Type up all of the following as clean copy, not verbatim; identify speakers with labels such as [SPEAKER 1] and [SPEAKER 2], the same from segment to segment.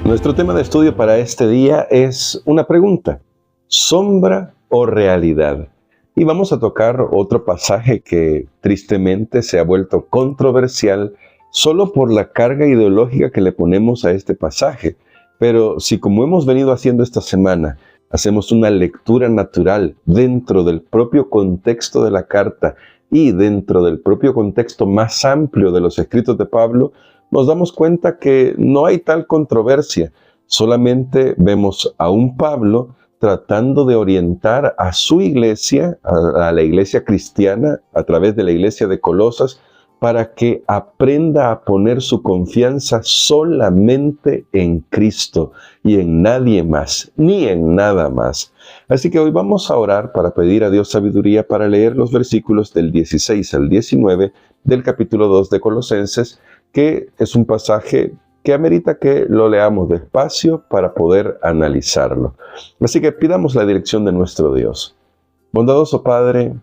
[SPEAKER 1] Nuestro tema de estudio para este día es una pregunta: ¿sombra o realidad? Y vamos a tocar otro pasaje que tristemente se ha vuelto controversial solo por la carga ideológica que le ponemos a este pasaje. Pero si, como hemos venido haciendo esta semana, hacemos una lectura natural dentro del propio contexto de la carta y dentro del propio contexto más amplio de los escritos de Pablo, nos damos cuenta que no hay tal controversia. Solamente vemos a un Pablo tratando de orientar a su iglesia, a la iglesia cristiana, a través de la iglesia de Colosas, para que aprenda a poner su confianza solamente en Cristo y en nadie más, ni en nada más. Así que hoy vamos a orar para pedir a Dios sabiduría para leer los versículos del 16 al 19 del capítulo 2 de Colosenses, que es un pasaje que amerita que lo leamos despacio para poder analizarlo. Así que pidamos la dirección de nuestro Dios. Bondadoso Padre,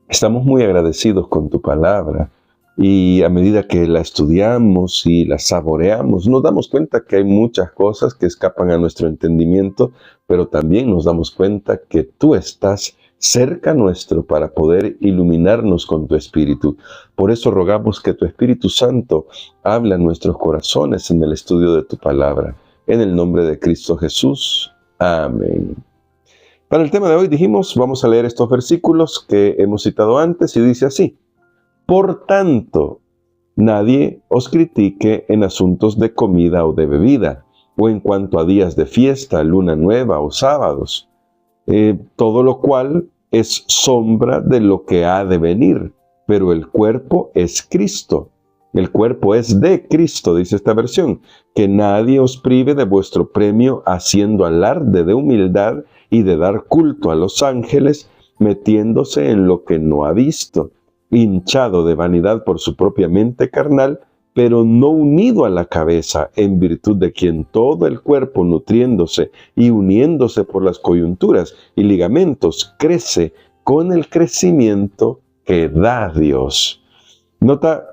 [SPEAKER 1] estamos muy agradecidos con tu palabra, y a medida que la estudiamos y la saboreamos, nos damos cuenta que hay muchas cosas que escapan a nuestro entendimiento, pero también nos damos cuenta que tú estás cerca nuestro para poder iluminarnos con tu Espíritu. Por eso rogamos que tu Espíritu Santo hable a nuestros corazones en el estudio de tu palabra. En el nombre de Cristo Jesús. Amén. Para el tema de hoy dijimos, vamos a leer estos versículos que hemos citado antes y dice así: Por tanto, nadie os critique en asuntos de comida o de bebida, o en cuanto a días de fiesta, luna nueva o sábados. Todo lo cual es sombra de lo que ha de venir, pero el cuerpo es Cristo. El cuerpo es de Cristo, dice esta versión. Que nadie os prive de vuestro premio haciendo alarde de humildad y de dar culto a los ángeles, metiéndose en lo que no ha visto, hinchado de vanidad por su propia mente carnal, pero no unido a la cabeza, en virtud de quien todo el cuerpo, nutriéndose y uniéndose por las coyunturas y ligamentos, crece con el crecimiento que da Dios. Nota,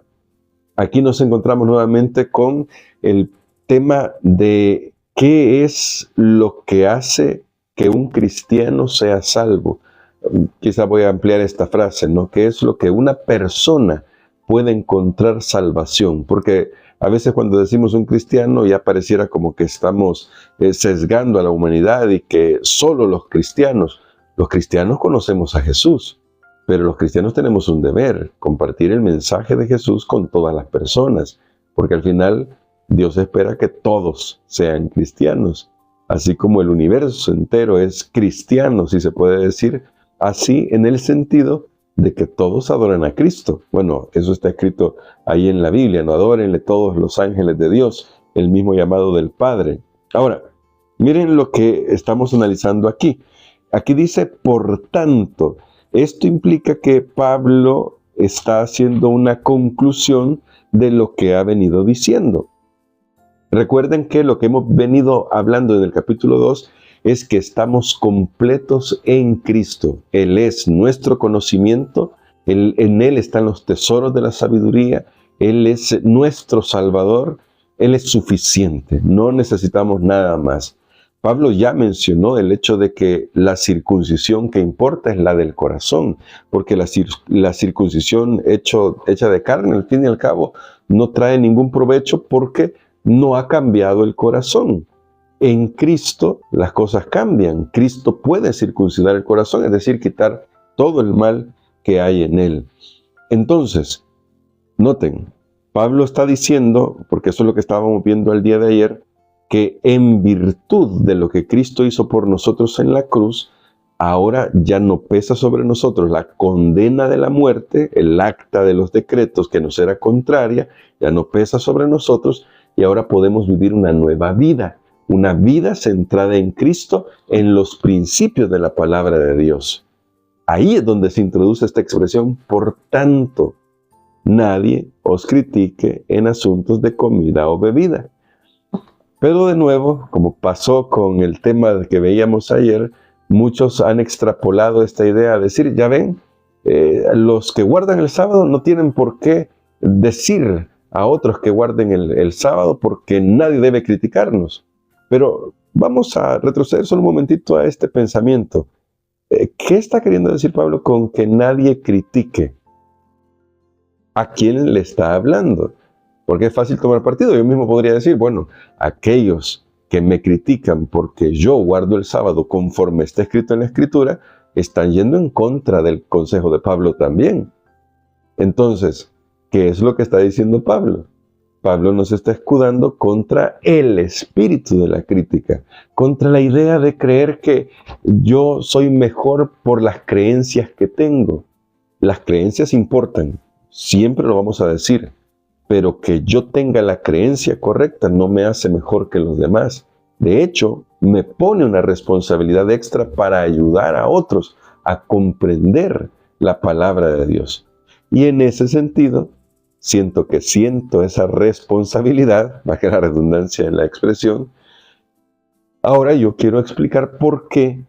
[SPEAKER 1] aquí nos encontramos nuevamente con el tema de qué es lo que hace que un cristiano sea salvo. Quizá voy a ampliar esta frase, ¿no? ¿Qué es lo que una persona puede encontrar salvación? Porque a veces cuando decimos un cristiano ya pareciera como que estamos sesgando a la humanidad y que solo los cristianos conocemos a Jesús, pero los cristianos tenemos un deber: compartir el mensaje de Jesús con todas las personas, porque al final Dios espera que todos sean cristianos, así como el universo entero es cristiano, si se puede decir así, en el sentido de que todos adoran a Cristo. Bueno, eso está escrito ahí en la Biblia: no adórenle todos los ángeles de Dios, el mismo llamado del Padre. Ahora, miren lo que estamos analizando aquí. Aquí dice, por tanto. Esto implica que Pablo está haciendo una conclusión de lo que ha venido diciendo. Recuerden que lo que hemos venido hablando en el capítulo 2 es que estamos completos en Cristo. Él es nuestro conocimiento, en Él están los tesoros de la sabiduría, Él es nuestro Salvador, Él es suficiente, no necesitamos nada más. Pablo ya mencionó el hecho de que la circuncisión que importa es la del corazón, porque la circuncisión hecha de carne, al fin y al cabo, no trae ningún provecho porque no ha cambiado el corazón. En Cristo las cosas cambian. Cristo puede circuncidar el corazón, es decir, quitar todo el mal que hay en él. Entonces, noten, Pablo está diciendo, porque eso es lo que estábamos viendo el día de ayer, que en virtud de lo que Cristo hizo por nosotros en la cruz, ahora ya no pesa sobre nosotros la condena de la muerte, el acta de los decretos que nos era contraria, ya no pesa sobre nosotros, y ahora podemos vivir una nueva vida, una vida centrada en Cristo, en los principios de la palabra de Dios. Ahí es donde se introduce esta expresión, por tanto, nadie os critique en asuntos de comida o bebida. Pero de nuevo, como pasó con el tema que veíamos ayer, muchos han extrapolado esta idea a decir, ya ven, los que guardan el sábado no tienen por qué decir a otros que guarden el sábado porque nadie debe criticarnos. Pero vamos a retroceder solo un momentito a este pensamiento. ¿Qué está queriendo decir Pablo con que nadie critique? ¿A quién le está hablando? Porque es fácil tomar partido. Yo mismo podría decir, bueno, aquellos que me critican porque yo guardo el sábado conforme está escrito en la Escritura, están yendo en contra del consejo de Pablo también. Entonces, ¿qué es lo que está diciendo Pablo? Pablo nos está escudando contra el espíritu de la crítica, contra la idea de creer que yo soy mejor por las creencias que tengo. Las creencias importan, siempre lo vamos a decir, pero que yo tenga la creencia correcta no me hace mejor que los demás. De hecho, me pone una responsabilidad extra para ayudar a otros a comprender la palabra de Dios. Y en ese sentido, siento esa responsabilidad, más que la redundancia en la expresión. Ahora yo quiero explicar por qué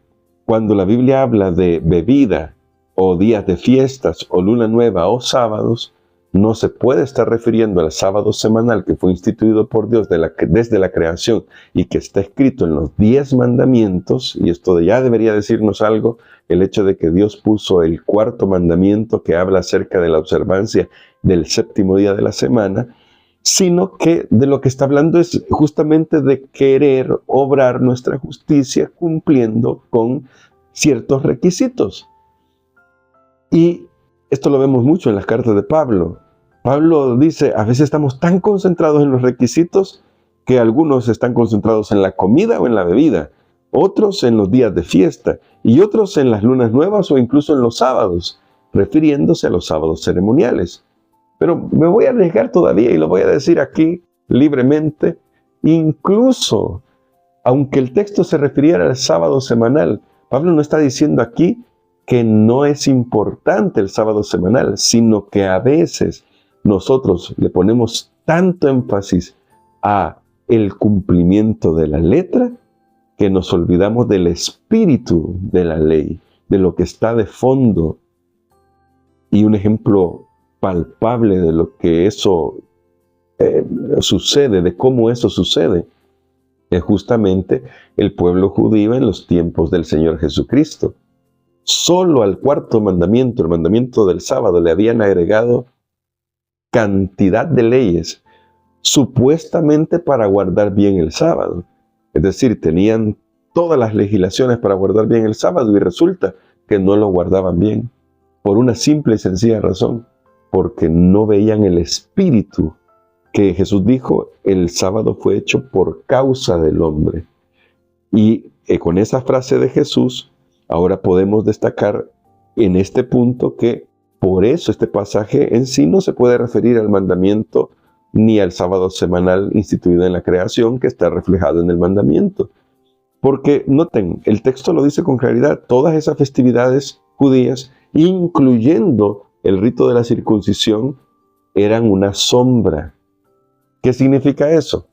[SPEAKER 1] cuando la Biblia habla de bebida o días de fiestas o luna nueva o sábados, no se puede estar refiriendo al sábado semanal que fue instituido por Dios desde la creación y que está escrito en los 10 mandamientos, y esto ya debería decirnos algo, el hecho de que Dios puso el 4º mandamiento que habla acerca de la observancia del 7º día de la semana, sino que de lo que está hablando es justamente de querer obrar nuestra justicia cumpliendo con ciertos requisitos. Y esto lo vemos mucho en las cartas de Pablo. Pablo dice, a veces estamos tan concentrados en los requisitos que algunos están concentrados en la comida o en la bebida, otros en los días de fiesta y otros en las lunas nuevas o incluso en los sábados, refiriéndose a los sábados ceremoniales. Pero me voy a arriesgar todavía y lo voy a decir aquí libremente, incluso aunque el texto se refiriera al sábado semanal, Pablo no está diciendo aquí que no es importante el sábado semanal, sino que a veces nosotros le ponemos tanto énfasis a el cumplimiento de la letra que nos olvidamos del espíritu de la ley, de lo que está de fondo. Y un ejemplo palpable de lo que eso sucede, de cómo eso sucede, es justamente el pueblo judío en los tiempos del Señor Jesucristo. Solo al 4º mandamiento, el mandamiento del sábado, le habían agregado cantidad de leyes, supuestamente para guardar bien el sábado. Es decir, tenían todas las legislaciones para guardar bien el sábado y resulta que no lo guardaban bien, por una simple y sencilla razón, porque no veían el espíritu que Jesús dijo, el sábado fue hecho por causa del hombre. Y con esa frase de Jesús, ahora podemos destacar en este punto que por eso este pasaje en sí no se puede referir al mandamiento ni al sábado semanal instituido en la creación que está reflejado en el mandamiento. Porque noten, el texto lo dice con claridad, todas esas festividades judías, incluyendo el rito de la circuncisión, eran una sombra. ¿Qué significa eso?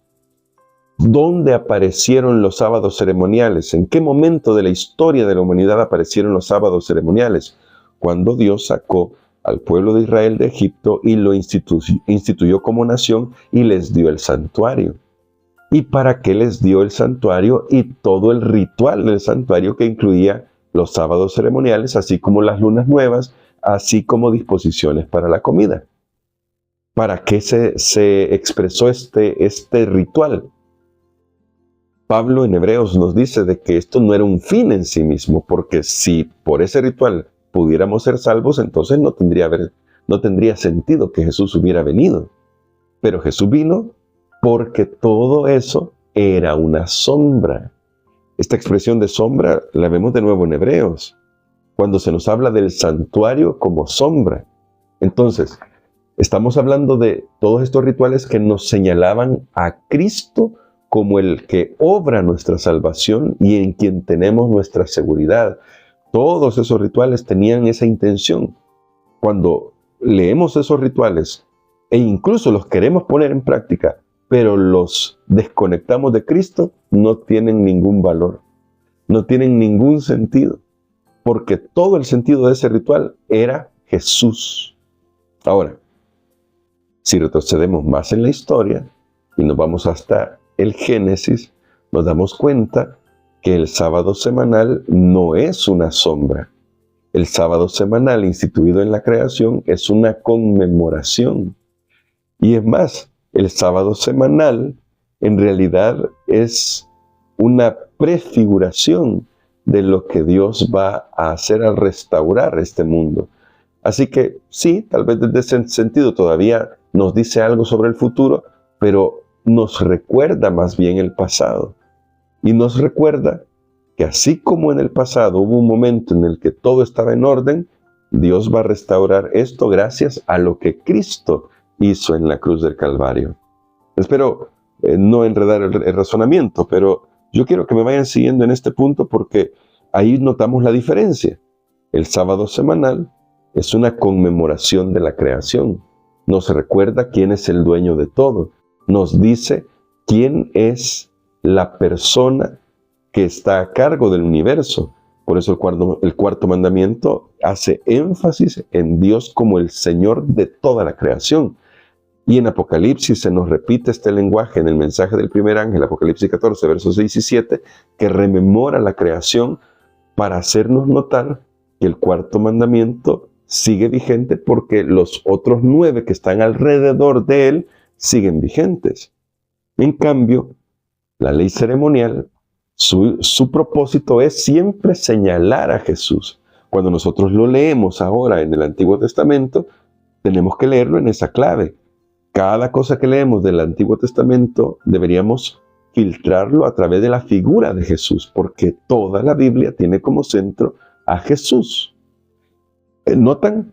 [SPEAKER 1] ¿Dónde aparecieron los sábados ceremoniales? ¿En qué momento de la historia de la humanidad aparecieron los sábados ceremoniales? Cuando Dios sacó al pueblo de Israel de Egipto y lo instituyó como nación y les dio el santuario. ¿Y para qué les dio el santuario y todo el ritual del santuario que incluía los sábados ceremoniales, así como las lunas nuevas, así como disposiciones para la comida? ¿Para qué se expresó este ritual? Pablo en Hebreos nos dice de que esto no era un fin en sí mismo, porque si por ese ritual pudiéramos ser salvos, entonces no tendría sentido que Jesús hubiera venido. Pero Jesús vino porque todo eso era una sombra. Esta expresión de sombra la vemos de nuevo en Hebreos, cuando se nos habla del santuario como sombra. Entonces, estamos hablando de todos estos rituales que nos señalaban a Cristo como el que obra nuestra salvación y en quien tenemos nuestra seguridad. Todos esos rituales tenían esa intención. Cuando leemos esos rituales e incluso los queremos poner en práctica, pero los desconectamos de Cristo, no tienen ningún valor, no tienen ningún sentido, porque todo el sentido de ese ritual era Jesús. Ahora, Si retrocedemos más en la historia y nos vamos hasta el Génesis, nos damos cuenta que el sábado semanal no es una sombra. El sábado semanal instituido en la creación es una conmemoración. Y es más, el sábado semanal en realidad es una prefiguración de lo que Dios va a hacer al restaurar este mundo. Así que sí, tal vez desde ese sentido todavía nos dice algo sobre el futuro, pero nos recuerda más bien el pasado. Y nos recuerda que así como en el pasado hubo un momento en el que todo estaba en orden, Dios va a restaurar esto gracias a lo que Cristo hizo en la cruz del Calvario. Espero no enredar el razonamiento, pero yo quiero que me vayan siguiendo en este punto porque ahí notamos la diferencia. El sábado semanal es una conmemoración de la creación. Nos recuerda quién es el dueño de todo. Nos dice quién es la persona que está a cargo del universo. Por eso el cuarto mandamiento hace énfasis en Dios como el Señor de toda la creación. Y en Apocalipsis se nos repite este lenguaje en el mensaje del primer ángel, Apocalipsis 14, versos 6 y 7, que rememora la creación para hacernos notar que el cuarto mandamiento sigue vigente porque los otros 9 que están alrededor de él siguen vigentes. En cambio, la ley ceremonial, su propósito es siempre señalar a Jesús. Cuando nosotros lo leemos ahora en el Antiguo Testamento, tenemos que leerlo en esa clave. Cada cosa que leemos del Antiguo Testamento deberíamos filtrarlo a través de la figura de Jesús, porque toda la Biblia tiene como centro a Jesús. ¿Notan?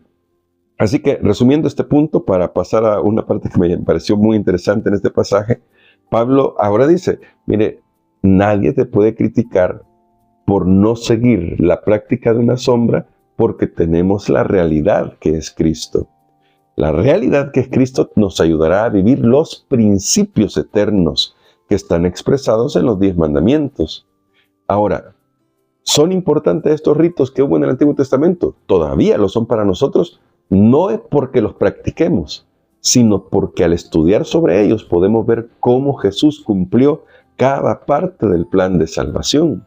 [SPEAKER 1] Así que, resumiendo este punto, para pasar a una parte que me pareció muy interesante en este pasaje, Pablo ahora dice, mire, nadie te puede criticar por no seguir la práctica de una sombra porque tenemos la realidad que es Cristo. La realidad que es Cristo nos ayudará a vivir los principios eternos que están expresados en los 10 mandamientos. Ahora, ¿son importantes estos ritos que hubo en el Antiguo Testamento? Todavía lo son para nosotros, no es porque los practiquemos, sino porque al estudiar sobre ellos podemos ver cómo Jesús cumplió cada parte del plan de salvación.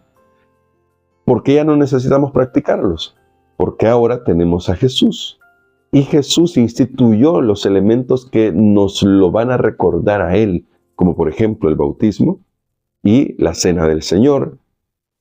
[SPEAKER 1] ¿Por qué ya no necesitamos practicarlos? Porque ahora tenemos a Jesús. Y Jesús instituyó los elementos que nos lo van a recordar a Él, como por ejemplo el bautismo y la cena del Señor,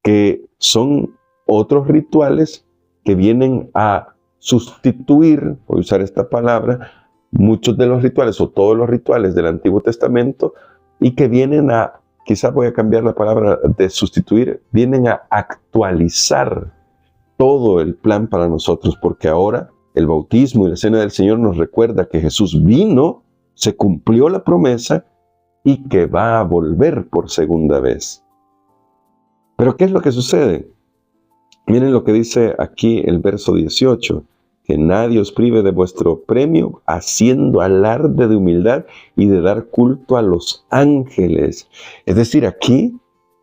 [SPEAKER 1] que son otros rituales que vienen a sustituir, voy a usar esta palabra, muchos de los rituales o todos los rituales del Antiguo Testamento y que vienen a, quizás voy a cambiar la palabra de sustituir, vienen a actualizar todo el plan para nosotros, porque ahora el bautismo y la cena del Señor nos recuerda que Jesús vino, se cumplió la promesa y que va a volver por segunda vez. Pero ¿qué es lo que sucede? Miren lo que dice aquí el verso 18, que nadie os prive de vuestro premio, haciendo alarde de humildad y de dar culto a los ángeles. Es decir, aquí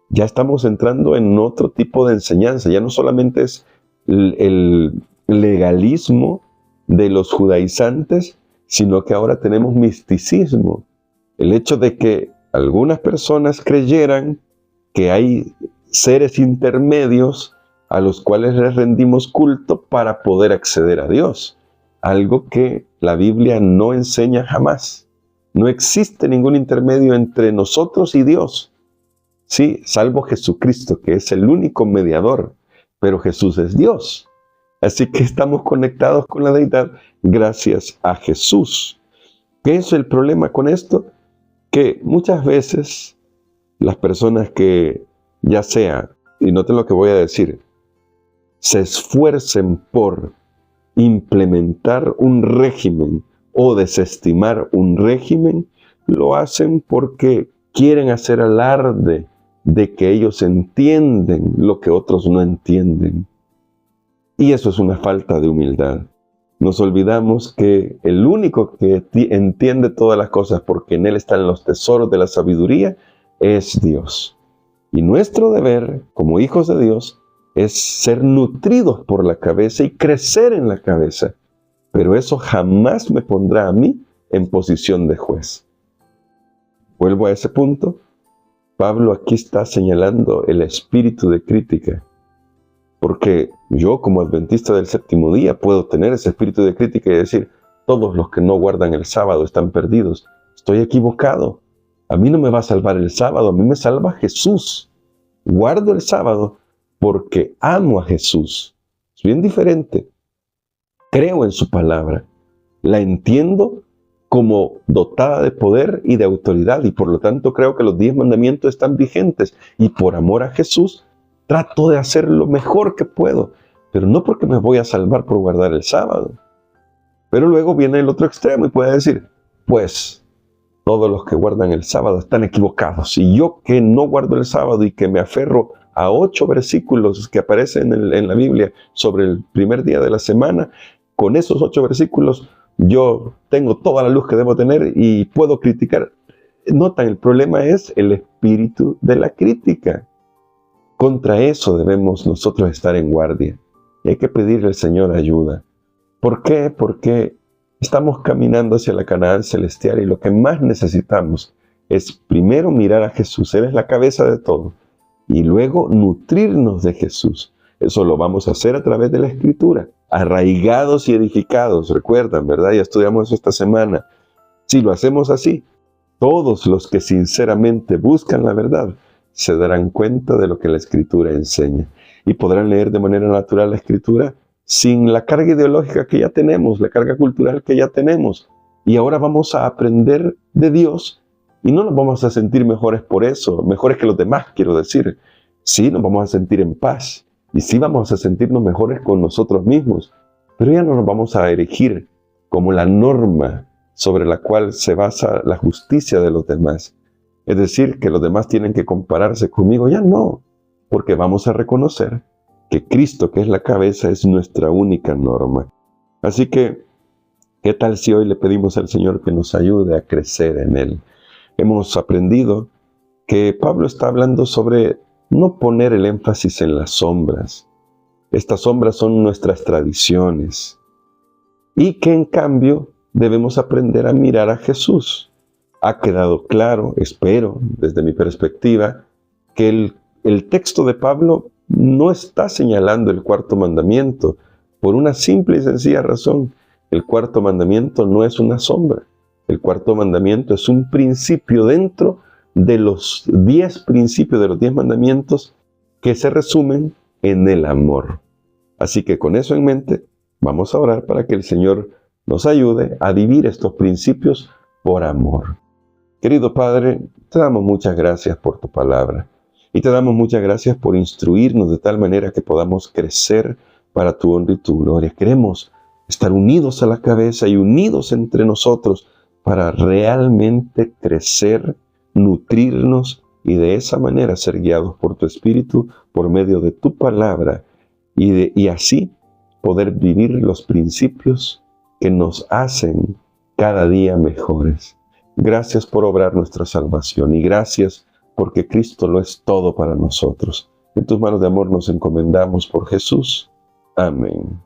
[SPEAKER 1] ya estamos entrando en otro tipo de enseñanza, ya no solamente es el legalismo de los judaizantes, sino que ahora tenemos misticismo. El hecho de que algunas personas creyeran que hay seres intermedios a los cuales les rendimos culto para poder acceder a Dios. Algo que la Biblia no enseña jamás. No existe ningún intermedio entre nosotros y Dios. Sí, salvo Jesucristo, que es el único mediador, pero Jesús es Dios. Así que estamos conectados con la deidad gracias a Jesús. ¿Qué es el problema con esto? Que muchas veces las personas que, ya sea, y noten lo que voy a decir, se esfuercen por implementar un régimen o desestimar un régimen, lo hacen porque quieren hacer alarde de que ellos entienden lo que otros no entienden. Y eso es una falta de humildad. Nos olvidamos que el único que entiende todas las cosas, porque en Él están los tesoros de la sabiduría, es Dios. Y nuestro deber, como hijos de Dios, es ser nutridos por la cabeza y crecer en la cabeza. Pero eso jamás me pondrá a mí en posición de juez. Vuelvo a ese punto. Pablo aquí está señalando el espíritu de crítica, porque yo como adventista del séptimo día puedo tener ese espíritu de crítica y decir, todos los que no guardan el sábado están perdidos. Estoy equivocado. A mí no me va a salvar el sábado, a mí me salva Jesús. Guardo el sábado porque amo a Jesús. Es bien diferente. Creo en su palabra. La entiendo como dotada de poder y de autoridad, y por lo tanto creo que los 10 mandamientos están vigentes, y por amor a Jesús trato de hacer lo mejor que puedo, pero no porque me voy a salvar por guardar el sábado. Pero luego viene el otro extremo y puede decir, pues todos los que guardan el sábado están equivocados, y yo que no guardo el sábado y que me aferro a 8 versículos que aparecen en la Biblia sobre el primer día de la semana, con esos 8 versículos yo tengo toda la luz que debo tener y puedo criticar. Notan, el problema es el espíritu de la crítica. Contra eso debemos nosotros estar en guardia. Y hay que pedirle al Señor ayuda. ¿Por qué? Porque estamos caminando hacia la Canaán celestial y lo que más necesitamos es primero mirar a Jesús. Él es la cabeza de todo. Y luego nutrirnos de Jesús. Eso lo vamos a hacer a través de la Escritura. Arraigados y edificados, recuerdan, ¿verdad? Ya estudiamos eso esta semana. Si lo hacemos así, todos los que sinceramente buscan la verdad se darán cuenta de lo que la Escritura enseña y podrán leer de manera natural la Escritura sin la carga ideológica que ya tenemos, la carga cultural que ya tenemos. Y ahora vamos a aprender de Dios y no nos vamos a sentir mejores por eso, mejores que los demás, quiero decir. Sí, nos vamos a sentir en paz. Y sí vamos a sentirnos mejores con nosotros mismos, pero ya no nos vamos a erigir como la norma sobre la cual se basa la justicia de los demás. Es decir, que los demás tienen que compararse conmigo. Ya no, porque vamos a reconocer que Cristo, que es la cabeza, es nuestra única norma. Así que, ¿qué tal si hoy le pedimos al Señor que nos ayude a crecer en Él? Hemos aprendido que Pablo está hablando sobre no poner el énfasis en las sombras. Estas sombras son nuestras tradiciones. Y que en cambio debemos aprender a mirar a Jesús. Ha quedado claro, espero, desde mi perspectiva, que el texto de Pablo no está señalando el cuarto mandamiento por una simple y sencilla razón. El cuarto mandamiento no es una sombra. El cuarto mandamiento es un principio dentro de los 10 principios, de los 10 mandamientos que se resumen en el amor. Así que con eso en mente, vamos a orar para que el Señor nos ayude a vivir estos principios por amor. Querido Padre, te damos muchas gracias por tu palabra y te damos muchas gracias por instruirnos de tal manera que podamos crecer para tu honra y tu gloria. Queremos estar unidos a la cabeza y unidos entre nosotros para realmente crecer, nutrirnos y de esa manera ser guiados por tu Espíritu por medio de tu palabra y así poder vivir los principios que nos hacen cada día mejores. Gracias por obrar nuestra salvación y gracias porque Cristo lo es todo para nosotros. En tus manos de amor nos encomendamos por Jesús. Amén.